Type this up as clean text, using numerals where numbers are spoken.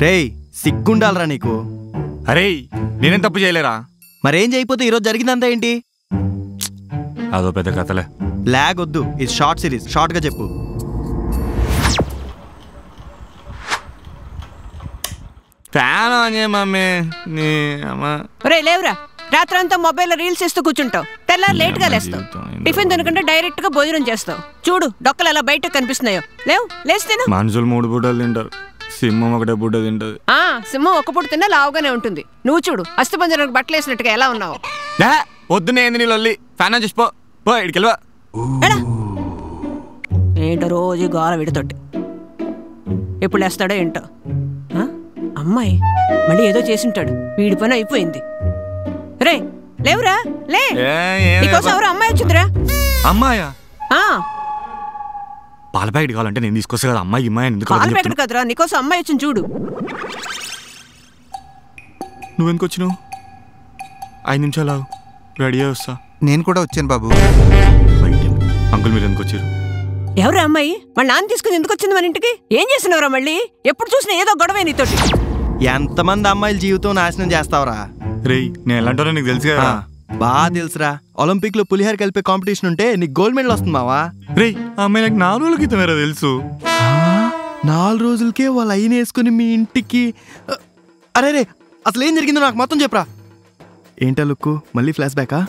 రేయ్ సిగ్గుండాలరా నీకు. అరే నేనేం తప్పు చేయలేరా? మరేం చేయకపోతే ఈరోజు జరిగిందంతా ఏంటి? అదో పెద్ద కథలే. లాగ్ వద్దు, ఇది షార్ట్ సిరీస్, షార్ట్ గా చెప్పు. ఫ్యాన్ ఆన్ చేయ మమ్మీ. నీ అమ్మ రే లేవురా, రాత్రంతా మొబైల్లో రీల్స్ ఇస్తూ కూర్చుంటావు, తెల్లారు లేట్ గా లేస్తావు, టిఫిన్ తినకుండా డైరెక్ట్ గా భోజనం చేస్తావు. చూడు డొక్కలు ఎలా బయటకు కనిపిస్తున్నాయో. లేవు లేచి తిను. మనుషులు 3 పూటలు తింటారు, సింహం ఒకటే పూట తింటది. సింహం ఒక పూట తిన్నా లావుగానే ఉంటుంది. నువ్వు చూడు అస్థిపంజరానికి బట్టలు వేసినట్టుగా ఎలా ఉన్నావు. పొద్దునే ఏంది నీళ్ళు వల్లి ఫ్యాన్ ఆన్ చేసిపో. పో ఇడికెళ్ళవా. ఏంటో రోజు గోల విడతోటి. ఎప్పుడు లేస్తాడో ఏంటో. అమ్మాయి మళ్ళీ ఏదో చేసింటాడు, వీడి పని అయిపోయింది. రే లేవురా, లే. నీకోసం ఎవరు అమ్మాయి వచ్చిందిరా. అమ్మాయా? పాల ప్యాకెట్ కావాలంటే నేను తీసుకొస్తా కదా. అమ్మాయి అమ్మాయి ఎందుకు? పాల ప్యాకెట్ కదరా, నీకోసం అమ్మాయి వచ్చింది చూడు. నువ్వెందుకు వచ్చినావు? 5 నిమిషాలు రెడీ అయ్యి వస్తా. నేను కూడా వచ్చాను బాబు. అంకుల్ మీరు ఎందుకు వచ్చారు? ఎవరా అమ్మాయి? వాళ్ళ నాన్న తీసుకుని ఎందుకు వచ్చింది మన ఇంటికి? ఏం చేసినవరా మళ్ళీ? ఎప్పుడు చూసినా ఏదో గొడవే నీతోటి. ఎంతమంది అమ్మాయిల జీవితం నాశనం చేస్తావరా? రేయ్ నేను ఎలాంటో నీకు తెలుసు కదా. బాగా తెలుసురా. ఒలింపిక్ లో పులిహార కలిపే కాంపిటీషన్ ఉంటే నీకు గోల్డ్ మెడల్ వస్తుంది మావా. రేయ్ ఆ అమ్మాయి నాకు 4 రోజుల క్రితం వేరే తెలుసు. 4 రోజులకే వాళ్ళు అయిన వేసుకుని మీ ఇంటికి. అరే రే అసలు ఏం జరిగిందో నాకు మొత్తం చెప్పరా. ఏంటా లుక్కు, మళ్ళీ ఫ్లాష్ బ్యాకా?